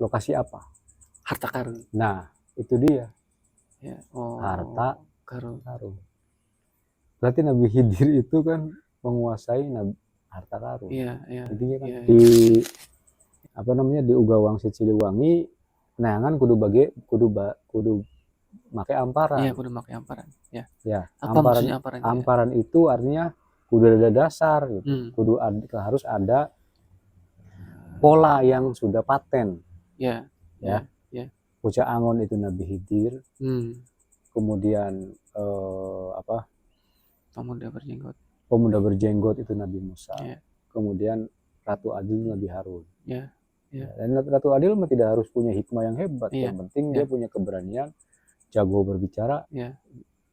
Lokasi apa? Harta karun. Nah, itu dia. Ya. Oh. Harta karun. Berarti Nabi Khidir itu kan menguasai harta karun. Iya. Intinya kan Iya. di apa namanya di Uga Wangsit Siliwangi, nah kan kudu make amparan. Iya, kudu make amparan. Ya. Ya, Apa maksudnya amparan? Amparan itu artinya kudu ada dasar gitu. Harus ada pola yang sudah paten. Ya. Ya. Bocah Angon itu Nabi Khidir. Kemudian Pemuda berjenggot itu Nabi Musa. Kemudian Ratu Adil Nabi Harun. Dan Ratu Adil tidak harus punya hikmah yang hebat. Yang penting dia punya keberanian, jago berbicara.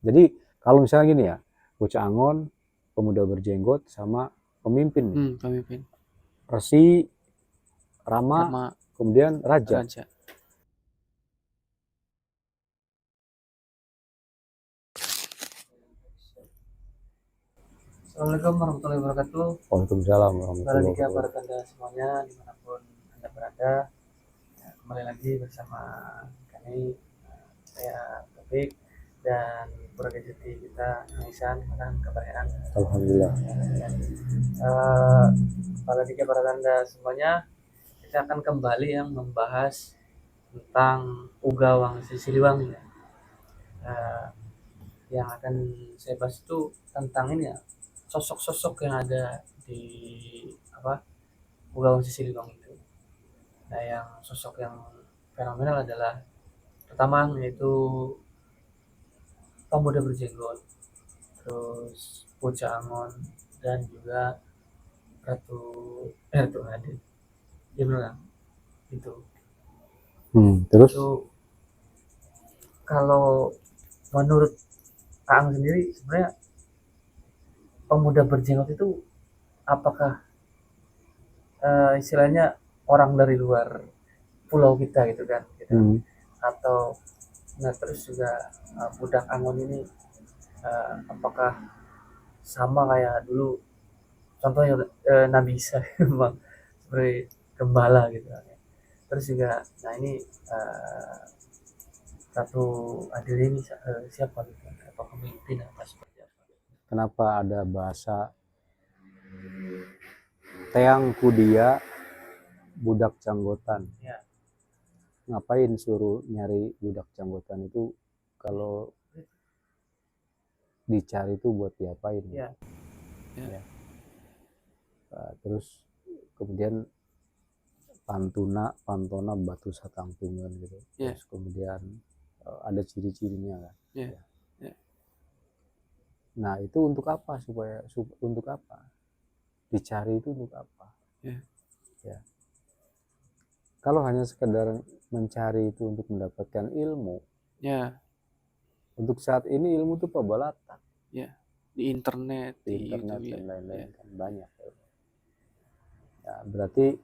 Jadi kalau misalnya gini ya, Bocah Angon, Pemuda berjenggot, sama pemimpin. Resi, Rama, kemudian Raja. Assalamualaikum warahmatullahi wabarakatuh. Waalaikumsalam warahmatullahi wabarakatuh. Para Anda semuanya dimanapun Anda berada, kembali lagi bersama kami, saya Topik dan keluarga jati kita, Aisyah. Gimana kabarnya? Alhamdulillah. Pada para Anda semuanya, kita akan kembali yang membahas tentang Uga Wangsit Siliwangi. Yang akan saya bahas itu tentang ini ya, sosok-sosok yang ada di Uga Wangsit Siliwangi itu. Nah, yang sosok yang fenomenal adalah pertama yaitu Pemuda berjenggot, terus Bocah Angon, dan juga Ratu Adil. Dia bilang itu. Terus itu kalau menurut Kang sendiri, sebenarnya Pemuda berjenggot itu apakah istilahnya orang dari luar pulau kita gitu kan, gitu. Atau nah terus juga Budak Angon ini apakah sama kayak dulu contohnya Nabi Isa memang seperti gembala gitu kan. Terus juga nah ini Ratu Adil ini siapa gitu, atau pemimpin apa seperti apa? Kenapa ada bahasa Teang Kudia budak canggotan? Ya. Ngapain suruh nyari budak canggotan itu? Kalau dicari itu buat diapain? Ya. Terus kemudian pantona batu satangtungan gitu. Terus kemudian ada ciri-cirinya kan. Nah itu untuk apa? Untuk apa dicari itu, untuk apa? Ya. Kalau hanya sekedar mencari itu untuk mendapatkan ilmu, untuk saat ini ilmu itu pebalatan. Di internet dan lain-lain kan banyak. Ya, berarti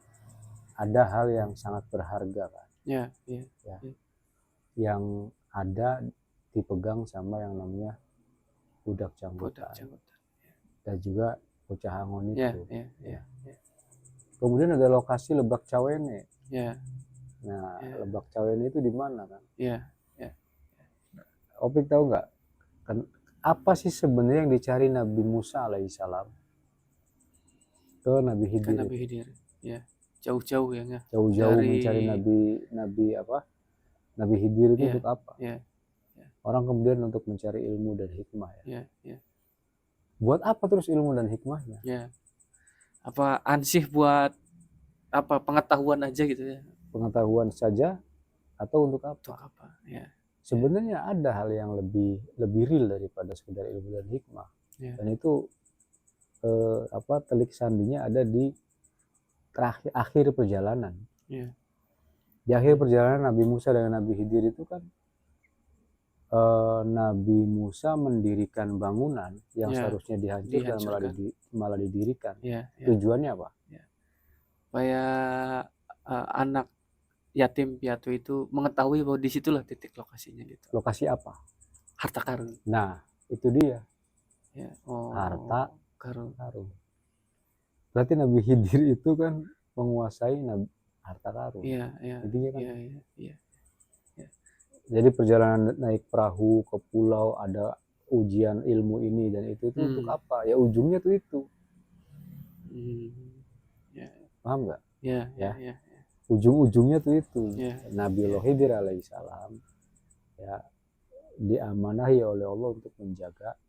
ada hal yang sangat berharga kan. Yang ada dipegang sama yang namanya budak canggotan. Dan juga Bocah Angon itu. Kemudian ada lokasi Lebak Cawene. Nah, Lebak Cawene itu di mana kan? Opik tahu nggak? Apa sih sebenarnya yang dicari Nabi Musa alaihissalam ke Nabi Khidir? Jauh-jauh ya. Jauh-jauh mencari Nabi Khidir itu untuk apa? Orang kemudian untuk mencari ilmu dan hikmah ya. Buat apa terus ilmu dan hikmahnya? Apa ansih buat apa, pengetahuan aja gitu ya? Pengetahuan saja atau untuk apa? Sebenarnya ada hal yang lebih real daripada sekedar ilmu dan hikmah. Dan itu telik sandinya ada di akhir perjalanan. Di akhir perjalanan Nabi Musa dengan Nabi Khidir itu kan Nabi Musa mendirikan bangunan yang seharusnya dihancurkan malah didirikan. Tujuannya apa? Supaya anak yatim piatu itu mengetahui bahwa disitulah titik lokasinya gitu. Lokasi apa? Harta karun. Nah itu dia. Harta karun. Berarti Nabi Khidir itu kan menguasai harta karun. Iya. Intinya kan. Iya. Jadi perjalanan naik perahu ke pulau, ada ujian ilmu ini dan itu untuk apa? Ya ujungnya tuh itu. Paham nggak? Iya. Ujung-ujungnya tuh itu. Nabi Khidir alaihissalam ya diamanahi oleh Allah untuk menjaga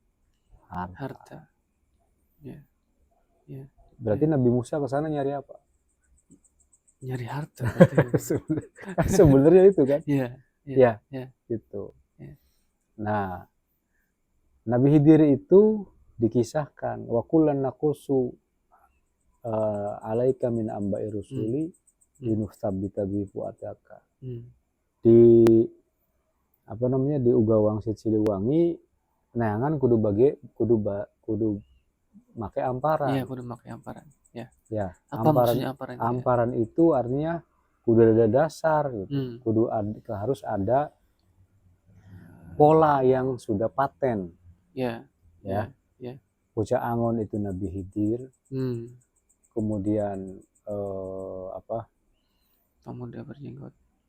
harta. Berarti Nabi Musa ke sana nyari apa? Nyari harta. Sebenarnya itu kan? Iya. Gitu. Nah, Nabi Khidir itu dikisahkan wa kullan naqussu alaika min amba'i rusuli linustabita bi fuataka. Di apa namanya, di Ugawang Siliwangi neangan kudu make amparan. Iya, kudu make amparan. Ya, Apa maksudnya amparan? Amparan itu artinya kudu ada dasar gitu. Harus ada pola yang sudah paten. Ya. Bocah Angon itu Nabi Khidir. Kemudian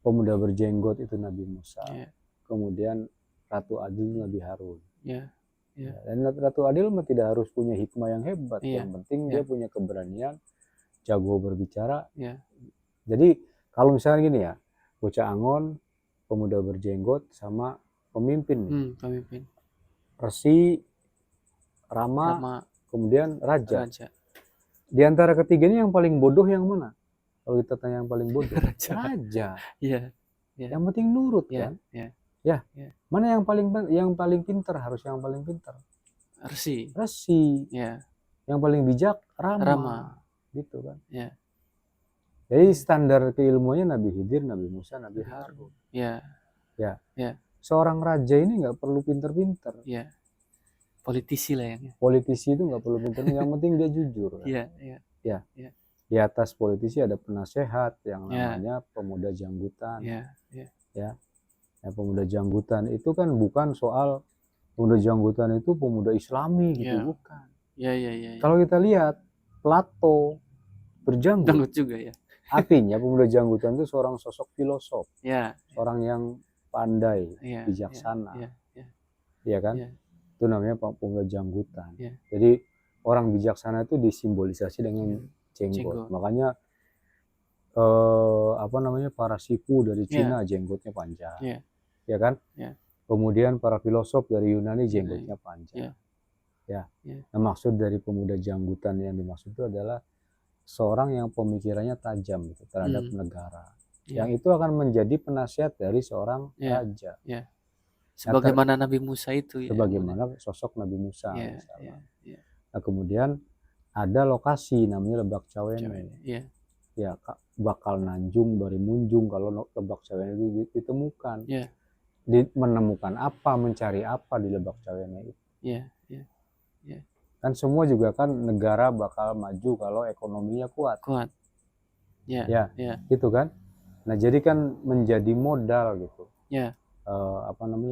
pemuda berjenggot itu Nabi Musa. Kemudian Ratu Adil Nabi Harun. Dan Ratu Adil tidak harus punya hikmah yang hebat. Yang penting dia punya keberanian, jago berbicara. Jadi kalau misalnya gini ya, bocah Angon, pemuda berjenggot, sama pemimpin. Resi, Rama, kemudian Raja. Di antara ketiganya yang paling bodoh yang mana? Kalau kita tanya yang paling bodoh, Raja. Yang penting nurut kan? Mana yang paling pintar? Harus yang paling pintar. Resi. Yang paling bijak Rama. Gitu kan? Jadi standar keilmuannya Nabi Khidir, Nabi Musa, Nabi Harun. Seorang raja ini nggak perlu pintar-pintar. Politisi lah yang. Politisi itu nggak perlu pintar, yang penting dia jujur. Kan? Di atas politisi ada penasehat yang namanya pemuda janggutan. Pemuda janggutan itu kan bukan soal pemuda janggutan itu pemuda Islami gitu, bukan. Kalau kita lihat Plato berjanggut juga ya. Artinya pemuda janggutan itu seorang sosok filosof, orang yang pandai, bijaksana, ya kan? Itu namanya pemuda janggutan. Jadi orang bijaksana itu disimbolisasi dengan jenggot. Makanya para sifu dari Cina jenggotnya panjang, ya kan? Kemudian para filosof dari Yunani jenggotnya panjang. Nah, maksud dari pemuda janggutan yang dimaksud itu adalah seorang yang pemikirannya tajam gitu, terhadap negara. Yang itu akan menjadi penasihat dari seorang raja. Sebagaimana Nabi Musa itu ya. Sebagaimana sosok Nabi Musa. Nah, kemudian ada lokasi namanya Lebak Cawene. Ya, bakal Nanjung Bari Munjung kalau Lebak Cawene itu ditemukan. Menemukan apa, mencari apa di Lebak Cawene itu. Kan semua juga kan negara bakal maju kalau ekonominya kuat. Gitu kan. Nah, jadi kan menjadi modal gitu.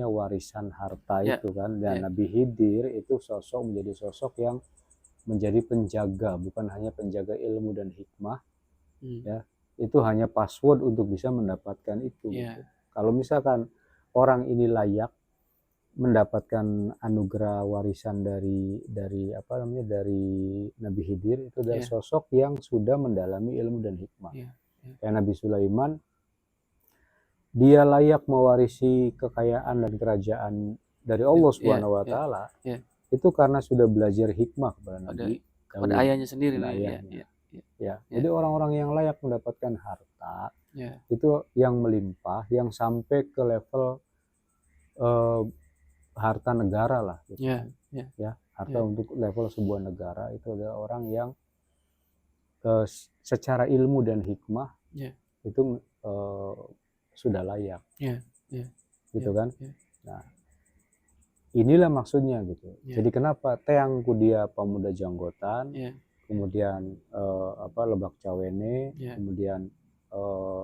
Warisan harta itu kan. Dan Nabi Khidir itu menjadi sosok yang menjadi penjaga, bukan hanya penjaga ilmu dan hikmah. Itu hanya password untuk bisa mendapatkan itu. Gitu. Kalau misalkan orang ini layak mendapatkan anugerah warisan dari Nabi Khidir, itu adalah sosok yang sudah mendalami ilmu dan hikmah. Kayak Nabi Sulaiman, dia layak mewarisi kekayaan dan kerajaan dari Allah Subhanahu wa taala. Itu karena sudah belajar hikmah kepada Nabi pada ayahnya sendiri. Jadi orang-orang yang layak mendapatkan harta itu yang melimpah, yang sampai ke level harta negara lah gitu. Harta untuk level sebuah negara itu adalah orang yang secara ilmu dan hikmah itu sudah layak. Gitu kan. Nah, inilah maksudnya gitu. Jadi kenapa teangku dia pemuda janggotan, kemudian Lebak Cawene, kemudian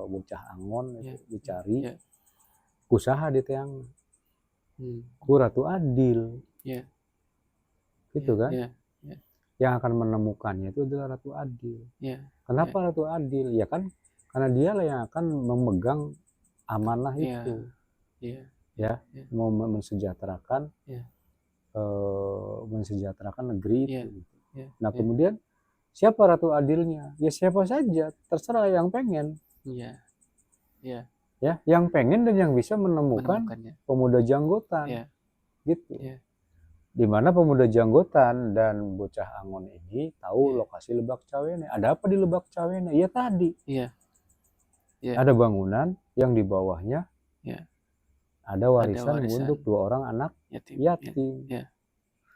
bocah Angon itu dicari, usaha di teang. Ku Ratu Adil, gitu kan? Yang akan menemukannya itu adalah Ratu Adil. Kenapa Ratu Adil? Ya kan karena dialah yang akan memegang amanah Iya. itu, Iya. ya, Iya. mau mensejahterakan, Iya. mensejahterakan negeri Iya. itu. Iya. Nah Iya. kemudian siapa ratu adilnya? Ya siapa saja, terserah yang pengen. Iya. Iya. Ya, yang pengen dan yang bisa menemukan Menemukannya. pemuda janggotan, Iya. gitu. Iya. Di mana pemuda janggotan dan bocah Angon ini tahu Iya. lokasi Lebak Cawene. Ada apa di Lebak Cawene? Ya tadi. Iya. Iya. Ada bangunan yang di bawahnya Iya. ada warisan untuk 2 orang anak yatim. Iya.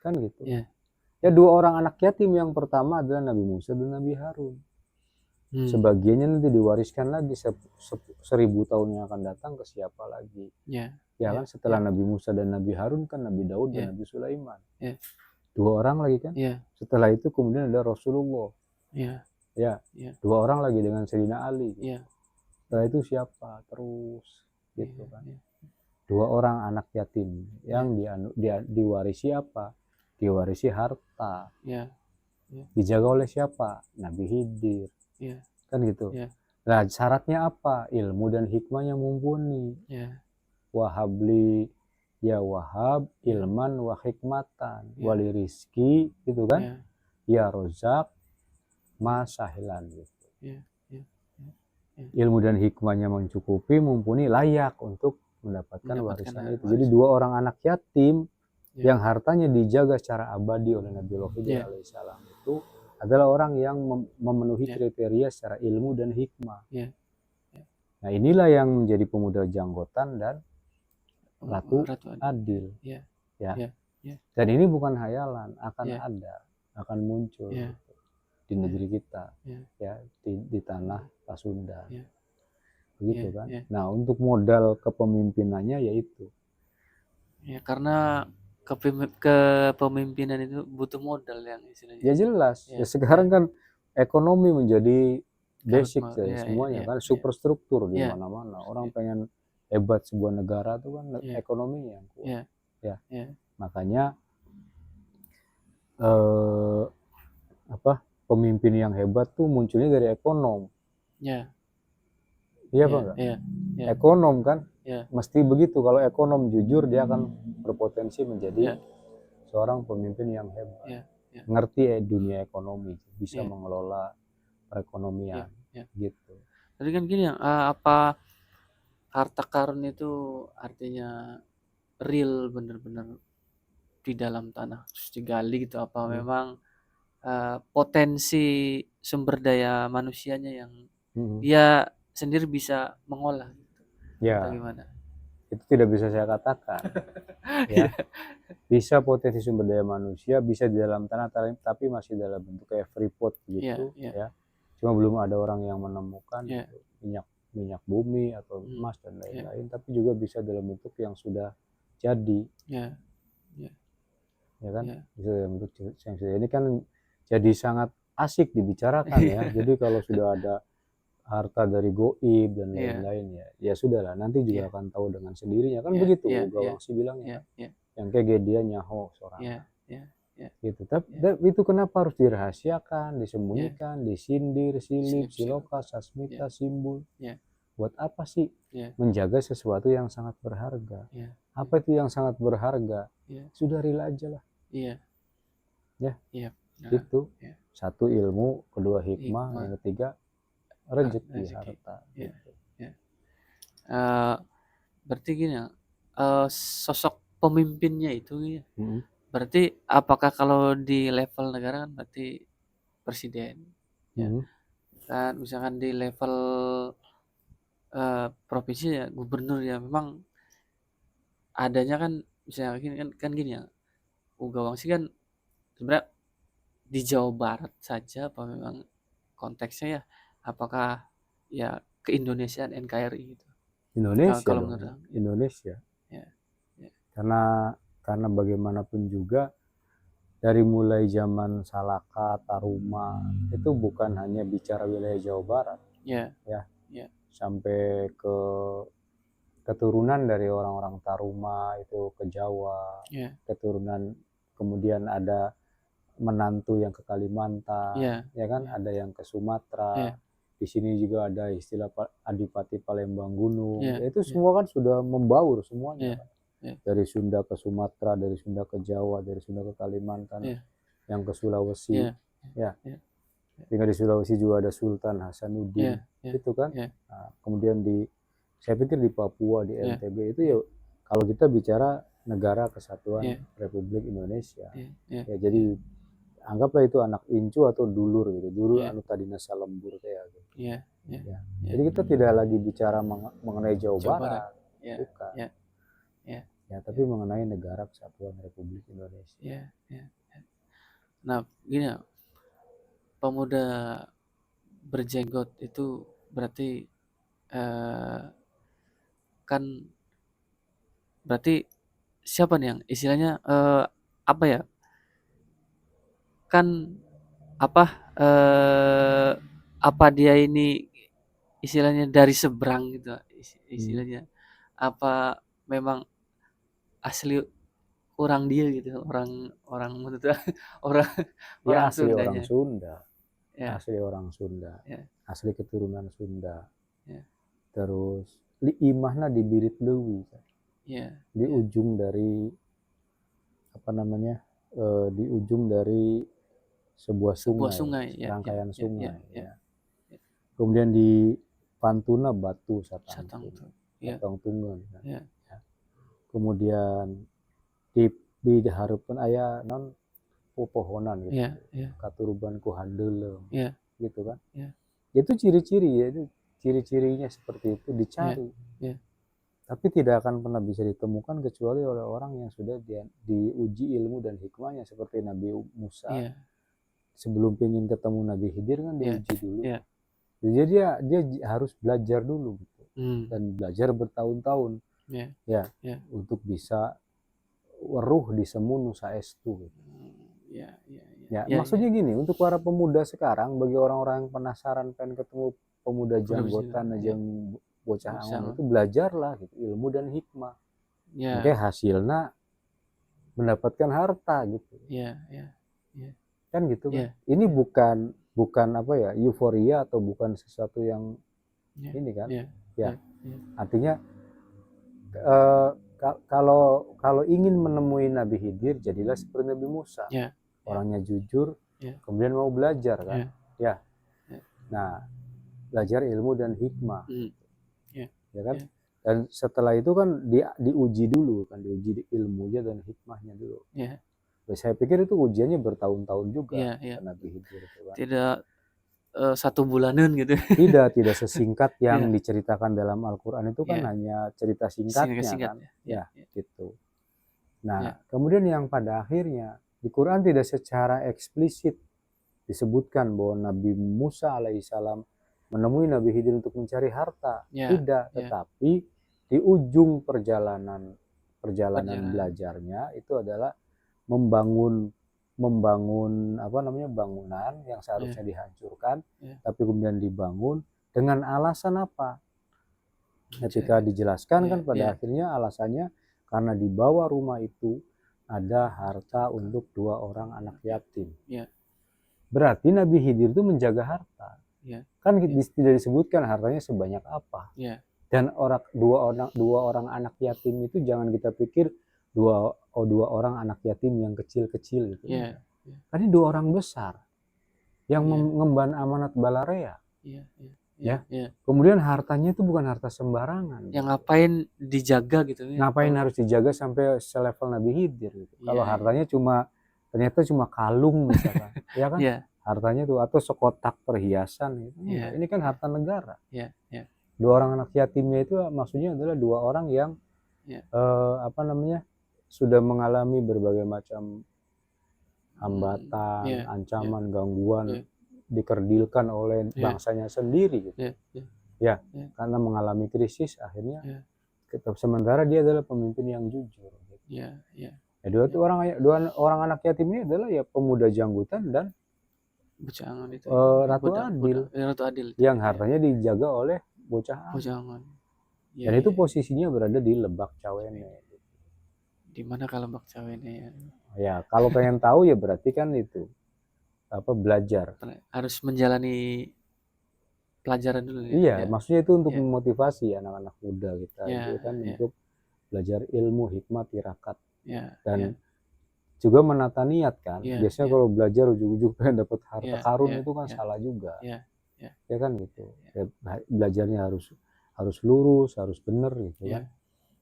Kan gitu. Iya. Ya 2 orang anak yatim yang pertama adalah Nabi Musa dan Nabi Harun. Sebagiannya nanti diwariskan lagi 1000 tahun yang akan datang ke siapa lagi. Ya kan setelah Nabi Musa dan Nabi Harun kan Nabi Daud dan Nabi Sulaiman. 2 orang lagi kan. Setelah itu kemudian ada Rasulullah. Ya, 2 orang lagi dengan Sayyidina Ali. Setelah itu siapa? Terus gitu kan. 2 orang anak yatim yang diwarisi apa? Diwarisi harta. Dijaga oleh siapa? Nabi Khidir. Kan gitu. Nah syaratnya apa? Ilmu dan hikmahnya mumpuni. Wahabli ya wahab ilman wa hikmatan wali rizki gitu kan. Ya rozak masahilan gitu. Ilmu dan hikmahnya mencukupi, mumpuni, layak untuk mendapatkan warisan itu. Jadi 2 orang anak yatim yang hartanya dijaga secara abadi oleh Nabi Khidir alaihissalam itu adalah orang yang memenuhi kriteria secara ilmu dan hikmah. Nah inilah yang menjadi pemuda janggotan dan ratu adil. Ya. Dan ini bukan hayalan, akan ada, akan muncul di negeri kita, ya di tanah Pasundan. Begitu kan. Nah untuk modal kepemimpinannya yaitu. Ya karena kepemimpinan itu butuh modal yang istilahnya. Ya jelas. Ya sekarang kan ekonomi menjadi basic dari semuanya kan, superstruktur di mana-mana. Orang pengen hebat sebuah negara itu kan ekonominya yang kuat. Makanya pemimpin yang hebat tuh munculnya dari ekonom. Iya apa enggak? Ekonom kan, mesti begitu. Kalau ekonom jujur dia akan berpotensi menjadi seorang pemimpin yang hebat. Ngerti dunia ekonomi, bisa mengelola perekonomian, gitu. Jadi kan gini ya, apa harta karun itu artinya real, bener-bener di dalam tanah terus digali gitu, apa memang potensi sumber daya manusianya yang dia sendiri bisa mengolah gitu. Ya, gimana? Itu tidak bisa saya katakan. Ya. Bisa potensi sumber daya manusia, bisa di dalam tanah tapi masih dalam bentuk kayak freeport gitu. Ya. Cuma belum ada orang yang menemukan gitu, minyak bumi atau emas dan lain-lain, tapi juga bisa dalam bentuk yang sudah jadi. Ya kan? Bisa dalam bentuk yang sudah. Ini kan jadi sangat asik dibicarakan ya. Jadi kalau sudah ada harta dari goib dan lain-lain ya sudahlah, nanti juga akan tahu dengan sendirinya kan. Begitu Gawangsi bilangnya yang kayak dia nyaho seorang gitu. Tapi itu kenapa harus dirahasiakan, disembunyikan, disindir, silip, siloka, sasmita, simbol? Buat apa sih? Menjaga sesuatu yang sangat berharga. Apa itu yang sangat berharga? Sudah rela aja lah. Itu 1 ilmu, 2 hikmah, yang ketiga rezeki harta. Gitu. Berarti gini ya, sosok pemimpinnya itu ya. Berarti apakah kalau di level negara kan berarti presiden, kan misalkan di level provinsi ya gubernur, ya memang adanya kan misalnya gini kan gini ya, Gawangsi kan sebenarnya di Jawa Barat saja apa memang konteksnya ya, apakah ya keindonesiaan NKRI gitu? Indonesia kalau dong, menurut Indonesia. Karena bagaimanapun juga dari mulai zaman Salaka, Taruma itu bukan hanya bicara wilayah Jawa Barat, sampai ke keturunan dari orang-orang Taruma itu ke Jawa, keturunan, kemudian ada menantu yang ke Kalimantan, ya kan, ada yang ke Sumatera, Di sini juga ada istilah Adipati Palembang Gunung. Itu semua kan sudah membaur semuanya. Dari Sunda ke Sumatera, dari Sunda ke Jawa, dari Sunda ke Kalimantan, yang ke Sulawesi. Tinggal di Sulawesi juga ada Sultan Hasanuddin, itu kan. Nah, kemudian saya pikir di Papua, di NTB itu ya, kalau kita bicara negara kesatuan Republik Indonesia, ya jadi anggaplah itu anak incu atau dulur gitu, dulur anu tadina salembur kayak gitu. Jadi kita tidak lagi bicara mengenai Jawa Barat, bukan. Ya, tapi mengenai negara kesatuan Republik Indonesia. Nah, gini, pemuda berjenggot itu berarti kan berarti siapa nih yang istilahnya apa ya? Kan apa dia ini istilahnya dari seberang gitu istilahnya, apa memang asli orang dia gitu, orang maksudnya orang Ya, asli Sundanya. orang Sunda, asli orang Sunda, asli keturunan Sunda. Terus imahna di Birit Leuwi, di ujung dari apa namanya, di ujung dari sebuah sungai, rangkaian sungai. Kemudian di Pantuna Batu Satangtungan. Kemudian di diharapkan aya non pohonan gitu, katuruban ku handeulem, gitu kan. Itu ciri-ciri ya, itu ciri-cirinya seperti itu dicari. Tapi tidak akan pernah bisa ditemukan kecuali oleh orang yang sudah diuji ilmu dan hikmahnya, seperti Nabi Musa. Sebelum pengen ketemu Nabi Khidir kan diuji dulu. Jadi dia harus belajar dulu gitu. Dan belajar bertahun-tahun. Untuk bisa weruh di semu nu saestu gitu. Maksudnya gini, untuk para pemuda sekarang, bagi orang-orang yang penasaran pengen ketemu pemuda janggotan aja yang bocah angon itu, belajarlah gitu, ilmu dan hikmah. Makanya hasilnya mendapatkan harta gitu. Kan gitu kan. Ini bukan apa ya, euforia atau bukan sesuatu yang ini kan. Artinya kalau ingin menemui Nabi Khidir, jadilah seperti Nabi Musa. Orangnya jujur, kemudian mau belajar kan. Nah, belajar ilmu dan hikmah. Ya kan? Dan setelah itu kan diuji dulu kan, diuji ilmunya dan hikmahnya dulu. Saya pikir itu ujiannya bertahun-tahun juga Nabi Khidir itu kan. Tidak 1 bulanan gitu. Tidak sesingkat yang diceritakan dalam Al-Quran itu kan, hanya cerita singkatnya kan. Gitu. Nah, kemudian yang pada akhirnya di Quran tidak secara eksplisit disebutkan bahwa Nabi Musa alaihissalam menemui Nabi Khidir untuk mencari harta. Tidak, tetapi di ujung perjalanan belajarnya itu adalah membangun apa namanya, bangunan yang seharusnya dihancurkan, tapi kemudian dibangun dengan alasan apa? Ketika dijelaskan kan pada akhirnya alasannya karena di bawah rumah itu ada harta untuk 2 orang anak yatim. Berarti Nabi Khidir itu menjaga harta. Kan tidak disebutkan hartanya sebanyak apa. Dan dua orang anak yatim itu jangan kita pikir dua orang anak yatim yang kecil-kecil gitu. Kan ini 2 orang besar yang mengemban amanat balarea. Kemudian hartanya itu bukan harta sembarangan. Yang ngapain dijaga gitu. Ngapain harus dijaga sampai selevel Nabi Khidir gitu. Kalau hartanya ternyata cuma kalung misalkan, ya kan? Hartanya tuh atau sekotak perhiasan gitu. Ini kan harta negara. 2 orang anak yatimnya itu maksudnya adalah 2 orang yang apa namanya, sudah mengalami berbagai macam hambatan, ancaman, gangguan, dikerdilkan oleh bangsanya sendiri gitu. Karena mengalami krisis akhirnya sementara dia adalah pemimpin yang jujur gitu. Dua orang anak yatim ini adalah ya pemuda janggutan dan Ratu Adil yang hartanya dijaga oleh bocah angon. Dan itu posisinya berada di Lebak Cawene. Di mana kalau Lebak Cawene ya? Ya, kalau pengen tahu ya berarti kan itu belajar. Harus menjalani pelajaran dulu ya. Iya, maksudnya itu untuk memotivasi anak-anak muda kita gitu kan, untuk belajar ilmu, hikmah, tirakat. Dan juga menata niat kan. Biasanya kalau belajar ujung-ujung pengen dapat harta karun itu kan salah juga. Ya kan gitu. Ya, belajarnya harus lurus, harus benar gitu kan.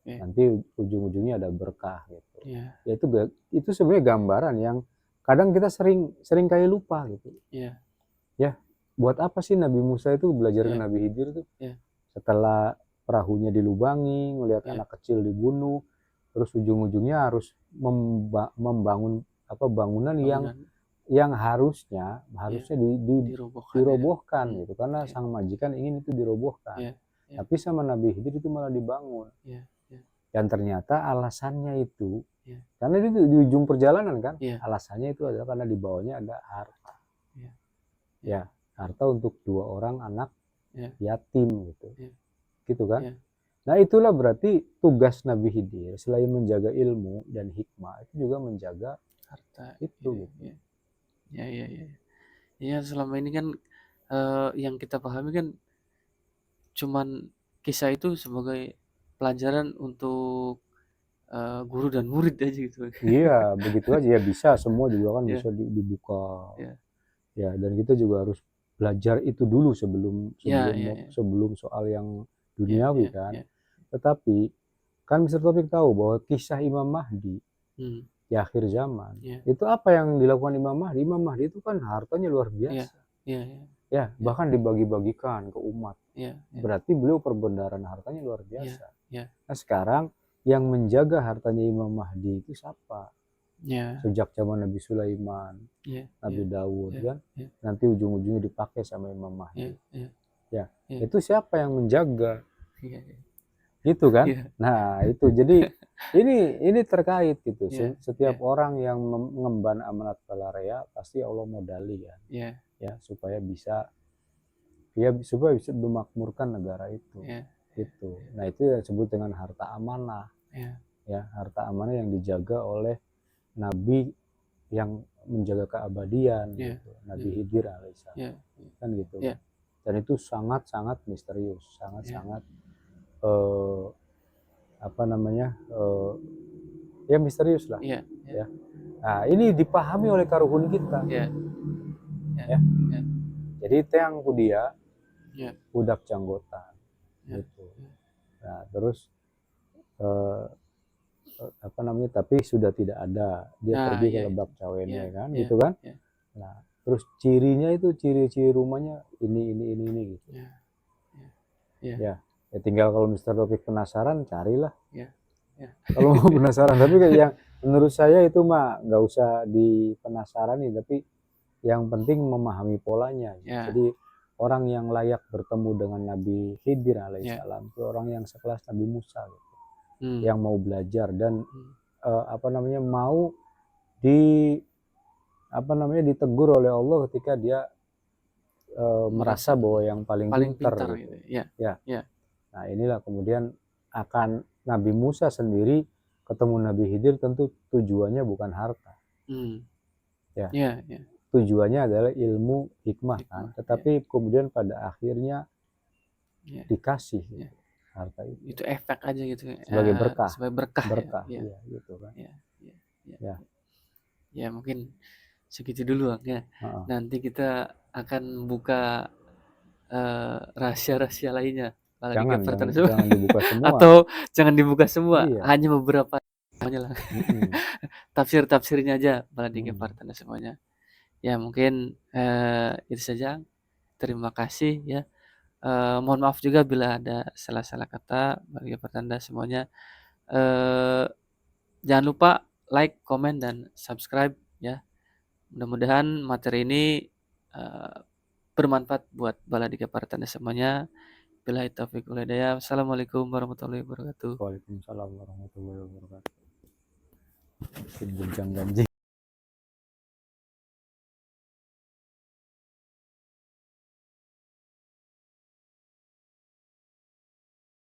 Nanti ujung-ujungnya ada berkah gitu. Ya itu sebenarnya gambaran yang kadang kita sering kayak lupa gitu. Ya, buat apa sih Nabi Musa itu belajar ke Nabi Khidir tuh? Setelah perahunya dilubangi, ngelihat anak kecil dibunuh, terus ujung-ujungnya harus membangun bangunan yang harusnya dirobohkan gitu, karena sang majikan ingin itu dirobohkan. Tapi sama Nabi Khidir itu malah dibangun. Dan ternyata alasannya itu karena itu di ujung perjalanan kan, alasannya itu adalah karena di bawahnya ada harta. Ya, harta untuk 2 orang anak yatim gitu. Gitu kan? Nah, itulah berarti tugas Nabi Khidir selain menjaga ilmu dan hikmah, itu juga menjaga harta itu gitu. Ya, selama ini kan yang kita pahami kan cuman kisah itu sebagai pelajaran untuk guru dan murid aja gitu. Iya, begitu aja ya, bisa semua juga kan bisa dibuka. Ya, dan kita juga harus belajar itu dulu sebelum soal yang duniawi kan. Tetapi kan Mr. Topik tahu bahwa kisah Imam Mahdi di akhir zaman itu apa yang dilakukan Imam Mahdi? Imam Mahdi itu kan hartanya luar biasa. Ya, bahkan dibagi-bagikan ke umat. Berarti beliau perbendaharaan hartanya luar biasa. Nah, sekarang yang menjaga hartanya Imam Mahdi itu siapa? Sejak zaman Nabi Sulaiman, Nabi Daud kan, nanti ujung-ujungnya dipakai sama Imam Mahdi. Itu siapa yang menjaga? Gitu kan? Nah, itu jadi ini terkait gitu. Setiap orang yang mengemban amanat Balarea pasti Allah modali kan. Ya, supaya bisa memakmurkan negara itu. Gitu. Nah, itu disebut dengan harta amanah. Ya, harta amanah yang dijaga oleh Nabi yang menjaga keabadian gitu. Nabi Khidir alaihissalam. Kan gitu. Dan itu sangat-sangat misterius, sangat-sangat ya misterius lah. Ya. Nah, ini dipahami oleh karuhun kita. Ya. Jadi teang kudia budak janggotan gitu. Nah, terus tapi sudah tidak ada, dia pergi ke Lebak Cawene kan gitu kan. Nah, terus ciri rumahnya ini gitu. Ya tinggal kalau Mr. Topik penasaran carilah. Kalau mau penasaran, tapi yang menurut saya itu mah nggak usah dipenasarani, tapi yang penting memahami polanya. Jadi orang yang layak bertemu dengan Nabi Khidir alaihissalam itu orang yang sekelas Nabi Musa gitu. Yang mau belajar dan mau ditegur oleh Allah ketika dia merasa bahwa yang paling pintar gitu. Nah, inilah kemudian akan Nabi Musa sendiri ketemu Nabi Khidir, tentu tujuannya bukan harta. Tujuannya adalah ilmu, hikmah kan. Tetapi kemudian pada akhirnya dikasih gitu. Harta itu efek aja gitu sebagai berkah, ya gitu kan. Ya mungkin segitu dulu ya. Nanti kita akan buka rahasia-rahasia lainnya. Jangan dibuka semua. Atau jangan dibuka semua, hanya beberapa semuanya lah. Tafsirnya aja Baladika Partana semuanya. Ya mungkin itu saja. Terima kasih ya. Mohon maaf juga bila ada salah-salah kata bagi pertanda semuanya. Jangan lupa like, komen, dan subscribe ya. Mudah-mudahan materi ini bermanfaat buat Baladika Partanda semuanya. Billahi taufiq wal hidayah. Assalamualaikum warahmatullahi wabarakatuh. Waalaikumsalam warahmatullahi wabarakatuh. Bincang ganji.